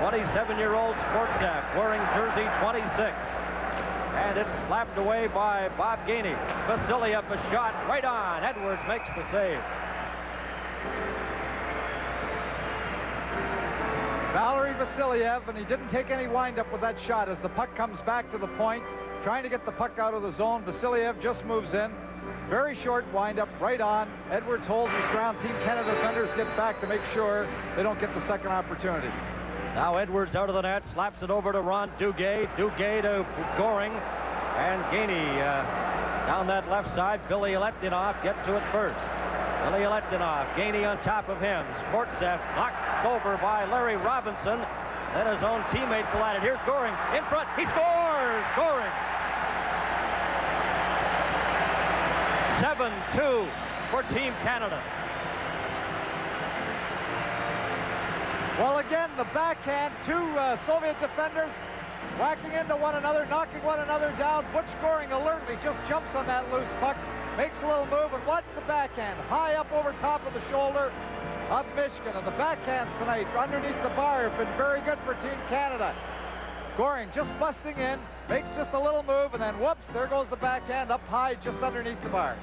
27-year-old Sportsack wearing jersey 26. And it's slapped away by Bob Gainey. Vasiliev, a shot right on. Edwards makes the save. Valery Vasiliev, and he didn't take any windup with that shot as the puck comes back to the point, trying to get the puck out of the zone. Vasiliev just moves in. Very short windup, right on. Edwards holds his ground. Team Canada defenders get back to make sure they don't get the second opportunity. Now Edwards out of the net, slaps it over to Ron Duguay. Duguay to Goring. And Gainey down that left side. Billy Letdinoff gets to it first. Billy Letdinoff, Gainey on top of him. Sportsev knocked over by Larry Robinson. Then his own teammate collided. Here's Goring in front. He scores! Goring! 7-2 for Team Canada. Well, again, the backhand, two Soviet defenders whacking into one another, knocking one another down. Butch Goring alertly just jumps on that loose puck, makes a little move, and watch the backhand high up over top of the shoulder of Michigan. And the backhands tonight underneath the bar have been very good for Team Canada. Goring just busting in, makes just a little move, and then whoops, there goes the backhand up high just underneath the bar.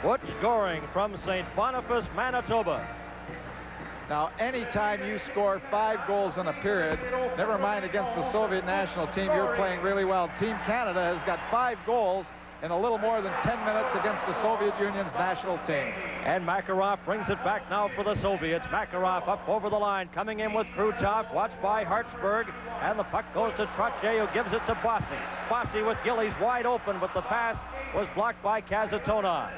Butch Goring from St. Boniface, Manitoba. Now, anytime you score 5 goals in a period, never mind against the Soviet national team, you're playing really well. Team Canada has got 5 goals in a little more than 10 minutes against the Soviet Union's national team. And Makarov brings it back now for the Soviets. Makarov up over the line, coming in with Krutov, watched by Hartsburg, and the puck goes to Trottier, who gives it to Bossy. Bossy with Gillies wide open, but the pass was blocked by Kazatonov.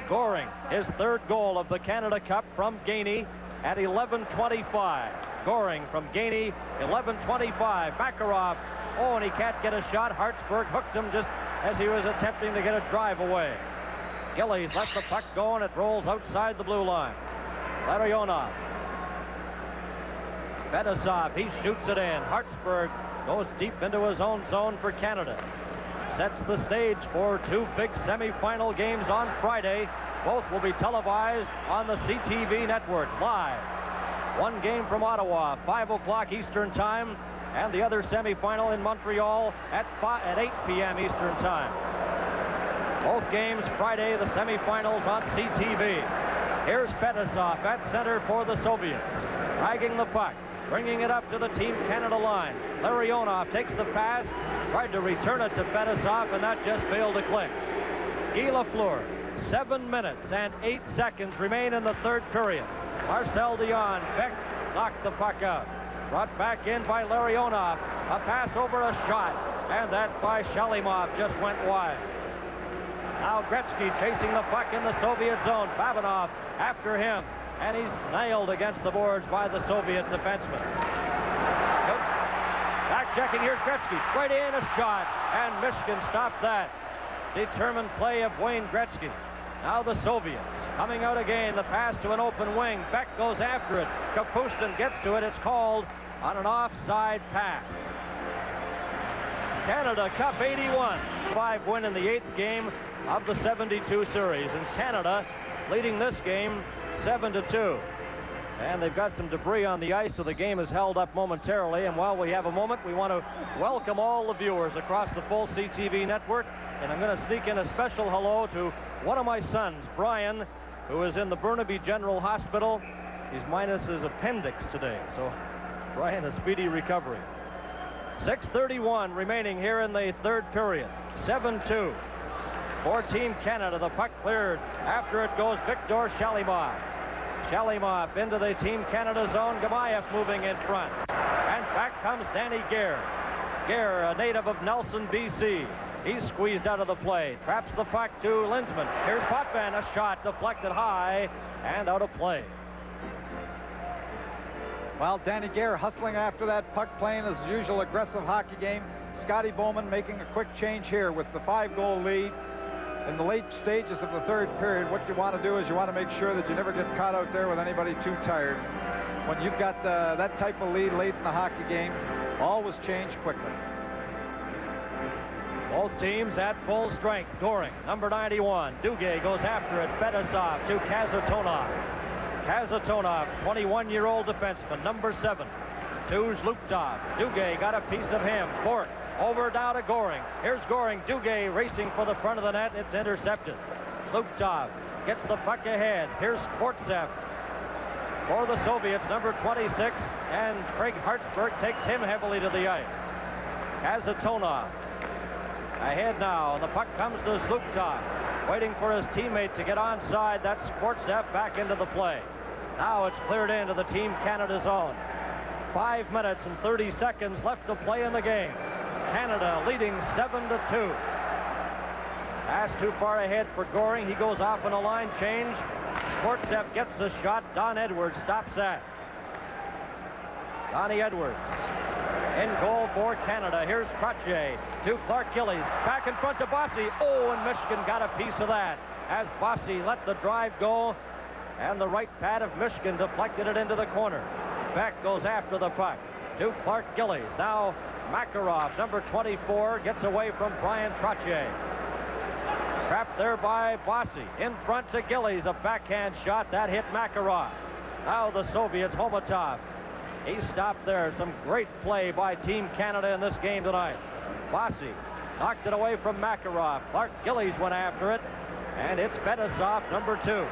Goring, his 3rd goal of the Canada Cup from Gainey at 11:25. Goring from Gainey, 11:25. Makarov, oh, and he can't get a shot. Hartsburg hooked him just as he was attempting to get a drive away. Gillies lets the puck go, and it rolls outside the blue line. Larionov. Fetisov, he shoots it in. Hartsburg goes deep into his own zone for Canada. Sets the stage for 2 big semifinal games on Friday. Both will be televised on the CTV network live. One game from Ottawa, 5 o'clock Eastern time, and the other semifinal in Montreal at 8 p.m. Eastern time. Both games Friday, the semifinals on CTV. Here's Fetisov at center for the Soviets, dragging the puck, bringing it up to the Team Canada line. Larionov takes the pass, tried to return it to Fetisov, and that just failed to click. Guy Lafleur, 7 minutes and 8 seconds remain in the 3rd period. Marcel Dion, Beck knocked the puck out. Brought back in by Larionov. A pass over, a shot, and that by Shalimov just went wide. Now Gretzky chasing the puck in the Soviet zone. Babanov after him, and he's nailed against the boards by the Soviet defenseman. Back checking, here's Gretzky. Right in, a shot, and Michigan stopped that. Determined play of Wayne Gretzky. Now the Soviets coming out again. The pass to an open wing. Beck goes after it. Kapustin gets to it. It's called on an offside pass. Canada Cup 81. 5 win in the 8th game of the 72 series. And Canada leading this game 7-2. And they've got some debris on the ice, so the game is held up momentarily. And while we have a moment, we want to welcome all the viewers across the full CTV network. And I'm going to sneak in a special hello to one of my sons, Brian, who is in the Burnaby General Hospital. He's minus his appendix today, so Brian, a speedy recovery. 6:31 remaining here in the 3rd period. 7-2 for Team Canada. The puck cleared. After it goes Viktor Shalimov. Shalimov into the Team Canada zone. Gamayev moving in front. And back comes Danny Gare. Gare, a native of Nelson, BC. He's squeezed out of the play. Traps the puck to Linsman. Here's Potvin. A shot deflected high and out of play. Well, Danny Gare hustling after that puck, playing his usual aggressive hockey game. Scotty Bowman making a quick change here with the 5-goal lead. In the late stages of the 3rd period, what you want to do is you want to make sure that you never get caught out there with anybody too tired. When you've got that type of lead late in the hockey game, always change quickly. Both teams at full strength. Goring, number 91. Duguay goes after it. Fetisov to Kazatonov. Kazatonov, 21-year-old defenseman, number 7. To Zluptov. Duguay got a piece of him. Bork over down to Goring. Here's Goring. Duguay racing for the front of the net. It's intercepted. Zluptov gets the puck ahead. Here's Sportsev for the Soviets, number 26, and Craig Hartsburg takes him heavily to the ice. Kazatonov ahead now, and the puck comes to Zluptov, waiting for his teammate to get onside. That's Sportsev back into the play. Now it's cleared into the Team Canada zone. 5 minutes and 30 seconds left to play in the game. Canada leading 7-2. Pass too far ahead for Goring. He goes off on a line change. Sportsev gets the shot. Don Edwards stops that. Donnie Edwards in goal for Canada. Here's Trottier to Clark Gillies. Back in front to Bossy. Oh, and Michigan got a piece of that as Bossy let the drive go, and the right pad of Michigan deflected it into the corner. Beck goes after the puck to Clark Gillies. Now Makarov, number 24, gets away from Brian Trottier. Trapped there by Bossy. In front to Gillies, a backhand shot that hit Makarov. Now the Soviets, Homatov. He stopped there. Some great play by Team Canada in this game tonight. Bossy knocked it away from Makarov. Clark Gillies went after it, and it's Fetisov, number 2.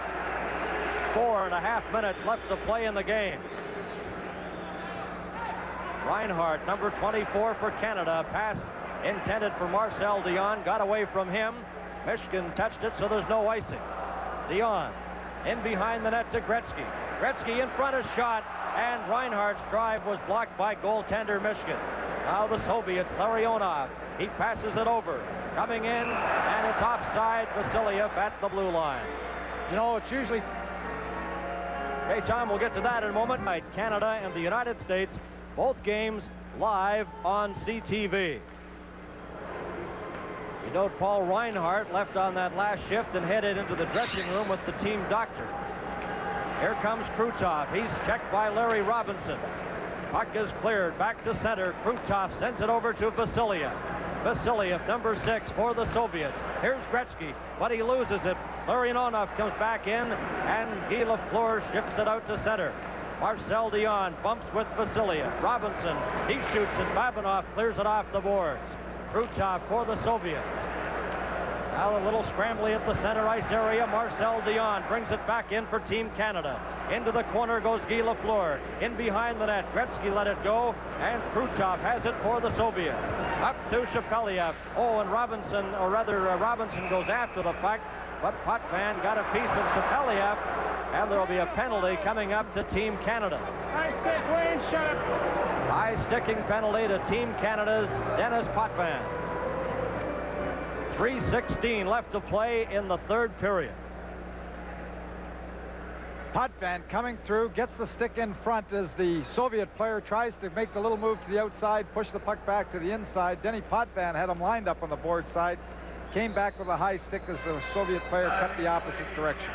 4.5 minutes left to play in the game. Reinhardt, number 24 for Canada. Pass intended for Marcel Dion. Got away from him. Michigan touched it, so there's no icing. Dion in behind the net to Gretzky. Gretzky in front, a shot, and Reinhardt's drive was blocked by goaltender Michigan. Now the Soviets, Larionov. He passes it over. Coming in, and it's offside. Vasiliev at the blue line. You know, it's usually... Hey, Tom, we'll get to that in a moment. Canada and the United States, both games live on CTV. You note Paul Reinhardt left on that last shift and headed into the dressing room with the team doctor. Here comes Krutov. He's checked by Larry Robinson. Puck is cleared back to center. Krutov sends it over to Vasiliev. Vasiliev, number 6 for the Soviets. Here's Gretzky, but he loses it. Larionov comes back in, and Guy Lafleur shifts it out to center. Marcel Dion bumps with Vasiliev. Robinson, he shoots it. Babinov clears it off the boards. Krutov for the Soviets. Now a little scrambly at the center ice area. Marcel Dion brings it back in for Team Canada. Into the corner goes Guy Lafleur. In behind the net, Gretzky let it go, and Krutov has it for the Soviets. Up to Shepeliev. Oh, and Robinson goes after the puck, but Potvin got a piece of Shepeliev, and there'll be a penalty coming up to Team Canada. High stick, Wayne, shut up. High sticking penalty to Team Canada's Dennis Potvin. 3:16 left to play in the third period. Potvin coming through, gets the stick in front as the Soviet player tries to make the little move to the outside, push the puck back to the inside. Denny Potvin had him lined up on the board side, came back with a high stick as the Soviet player cut the opposite direction.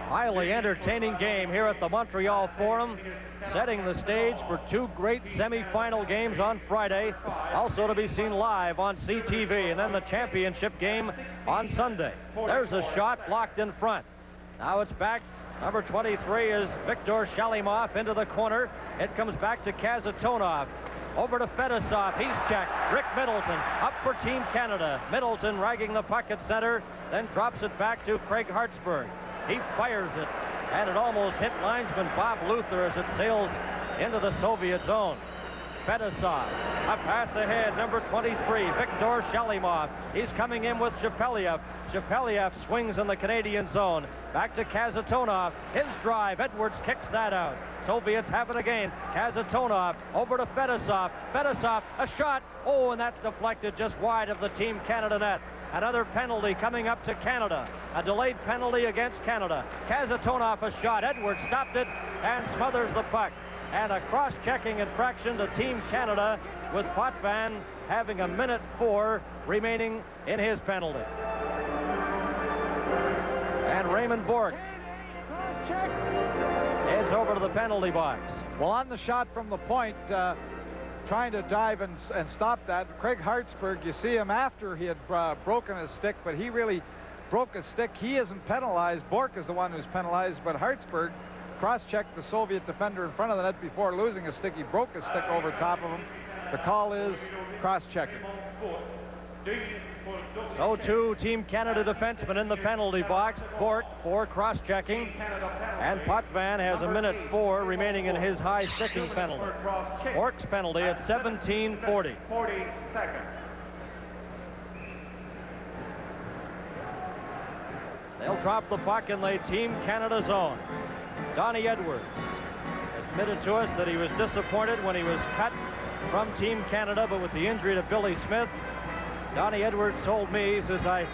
Highly entertaining game here at the Montreal Forum, setting the stage for 2 great semi-final games on Friday, also to be seen live on CTV, and then the championship game on Sunday. There's a shot blocked in front. Now it's back. Number 23 is Viktor Shalimov into the corner. It comes back to Kazatonov. Over to Fetisov. He's checked. Rick Middleton up for Team Canada. Middleton ragging the puck at center, then drops it back to Craig Hartsburg. He fires it, and it almost hit linesman Bob Luther as it sails into the Soviet zone. Fetisov, a pass ahead, number 23, Viktor Shalimov. He's coming in with Shepeliev. Shepeliev swings in the Canadian zone. Back to Kazatonov. His drive. Edwards kicks that out. Soviets have it again. Kazatonov over to Fetisov. Fetisov, a shot. Oh, and that's deflected just wide of the Team Canada net. Another penalty coming up to Canada. A delayed penalty against Canada. Kazatonov, a shot. Edwards stopped it and smothers the puck. And a cross-checking infraction to Team Canada, with Potvin having 1:04 remaining in his penalty. And Raymond Bourque heads over to the penalty box. Well, on the shot from the point, trying to dive and stop that, Craig Hartsburg, you see him after he had broken his stick, but he really broke his stick. He isn't penalized. Bork is the one who's penalized, but Hartsburg cross-checked the Soviet defender in front of the net before losing his stick. He broke his stick over top of him. The call is cross-checking. So two Team Canada defensemen in the penalty box. Bork for cross-checking. And Potvin has a minute 4 remaining in his high sticking penalty. Bork's penalty at 17:40. 40 seconds. They'll drop the puck in the Team Canada zone. Donnie Edwards admitted to us that he was disappointed when he was cut from Team Canada, but with the injury to Billy Smith, Donnie Edwards told me, he says, I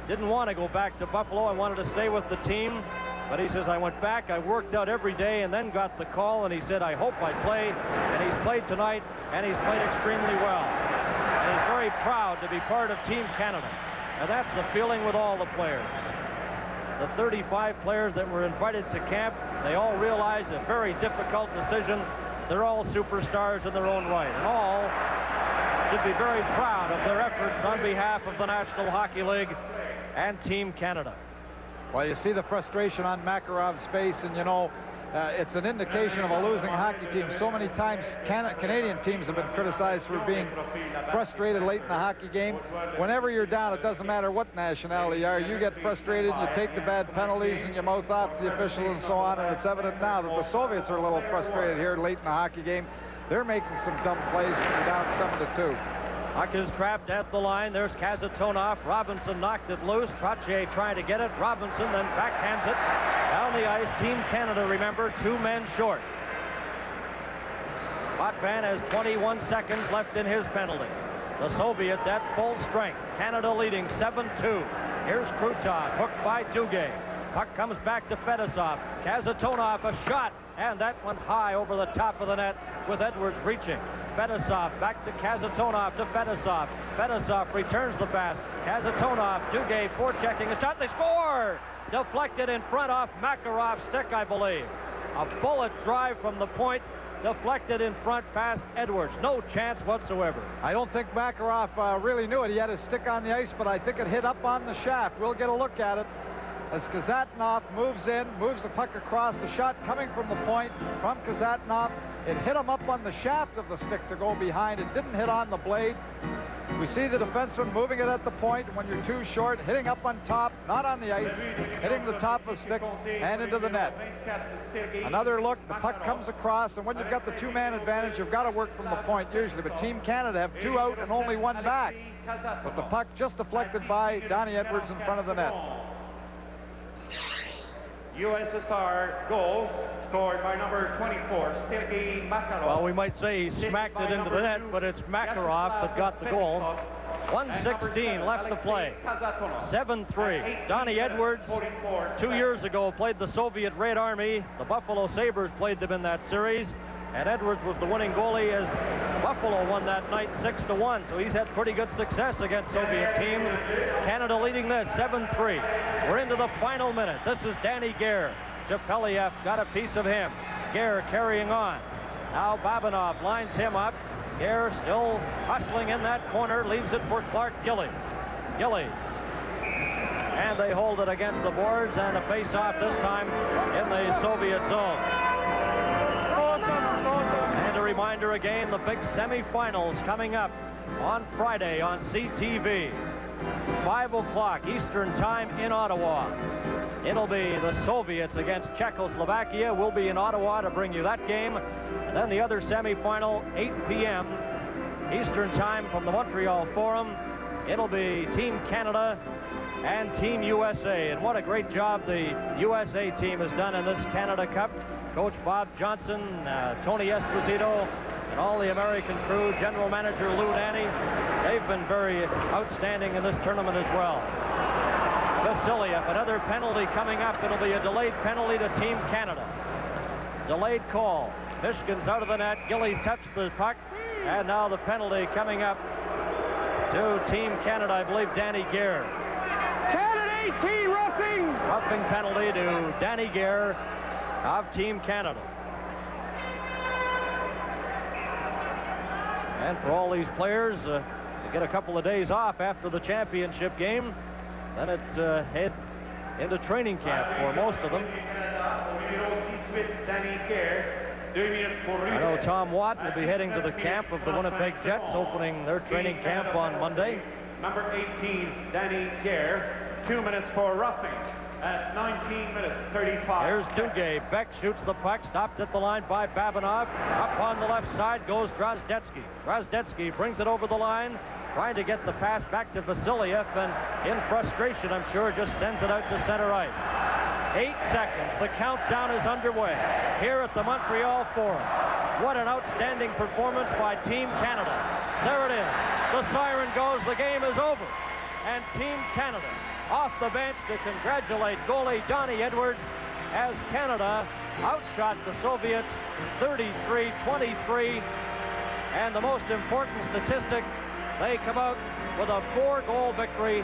didn't want to go back to Buffalo. I wanted to stay with the team. But he says, I went back, I worked out every day, and then got the call, and he said, I hope I play. And he's played tonight, and he's played extremely well. And he's very proud to be part of Team Canada. And that's the feeling with all the players. The 35 players that were invited to camp, they all realized a very difficult decision. They're all superstars in their own right, and all should be very proud of their efforts on behalf of the National Hockey League and Team Canada. Well, you see the frustration on Makarov's face, and you know, it's an indication of a losing hockey team. So many times Canadian teams have been criticized for being frustrated late in the hockey game. Whenever you're down, it doesn't matter what nationality you are, you get frustrated, you take the bad penalties, and you mouth off the officials and so on, and it's evident now that the Soviets are a little frustrated here late in the hockey game. They're making some dumb plays when you're down 7-2. Puck is trapped at the line. There's Kazatonov. Robinson knocked it loose. Trottier trying to get it. Robinson then backhands it down the ice. Team Canada, remember, 2 men short. Potvin has 21 seconds left in his penalty. The Soviets at full strength. Canada leading 7-2. Here's Krutov, hooked by Duguay. Puck comes back to Fedosov. Kazatonov, a shot, and that went high over the top of the net with Edwards reaching. Fedosov back to Kazatonov to Fedosov. Fedosov returns the pass. Kazatonov, Duguay forechecking a shot. They score! Deflected in front off Makarov's stick, I believe. A bullet drive from the point, deflected in front past Edwards. No chance whatsoever. I don't think Makarov really knew it. He had his stick on the ice, but I think it hit up on the shaft. We'll get a look at it as Kazatonov moves in, moves the puck across. The shot coming from the point from Kazatonov. It hit him up on the shaft of the stick to go behind. It didn't hit on the blade. We see the defenseman moving it at the point when you're too short, hitting up on top, not on the ice, hitting the top of the stick and into the net. Another look, the puck comes across, and when you've got the 2-man advantage, you've got to work from the point usually. But Team Canada have 2 out and only 1 back. But the puck just deflected by Donnie Edwards in front of the net. USSR goals scored by number 24, Sergei Makarov. Well, we might say he smacked it into the net, but it's Makarov that got the goal. 1:16 left to play. 7-3. Donnie Edwards, 2 years ago, played the Soviet Red Army. The Buffalo Sabres played them in that series, and Edwards was the winning goalie as Buffalo won that night 6-1. So he's had pretty good success against Soviet teams. Canada leading this 7-3. We're into the final minute. This is Danny Gare. Shapeliev got a piece of him. Gare carrying on. Now Babanov lines him up. Gare still hustling in that corner, leaves it for Clark Gillies. Gillies. And they hold it against the boards, and a face-off this time in the Soviet zone. And a reminder again, the big semifinals coming up on Friday on CTV. 5 o'clock Eastern time in Ottawa. It'll be the Soviets against Czechoslovakia. We'll be in Ottawa to bring you that game. And then the other semifinal, 8 p.m. Eastern time from the Montreal Forum. It'll be Team Canada and Team USA. And what a great job the USA team has done in this Canada Cup. Coach Bob Johnson, Tony Esposito, and all the American crew, General Manager Lou Nanne, they've been very outstanding in this tournament as well. Vasiliev, another penalty coming up. It'll be a delayed penalty to Team Canada. Delayed call. Mishkin's out of the net. Gillies touched the puck. And now the penalty coming up to Team Canada, I believe Danny Gare. Canada 18 roughing. Roughing penalty to Danny Gare of Team Canada. And for all these players, to get a couple of days off after the championship game, Then it head into training camp for most of them. I know Tom Watt will be heading to the camp of the Winnipeg Jets, opening their training camp on Monday. Number 18, Danny Gare, 2 minutes for roughing at 19 minutes 35. Here's Duguay. Beck shoots the puck, stopped at the line by Babanov. Up on the left side goes Drozdetsky. Drozdetsky brings it over the line, trying to get the pass back to Vasiliev, and in frustration, I'm sure, just sends it out to center ice. 8 seconds. The countdown is underway here at the Montreal Forum. What an outstanding performance by Team Canada. There it is. The siren goes. The game is over. And Team Canada off the bench to congratulate goalie Johnny Edwards as Canada outshot the Soviets 33-23. And the most important statistic, they come out with a 4-goal victory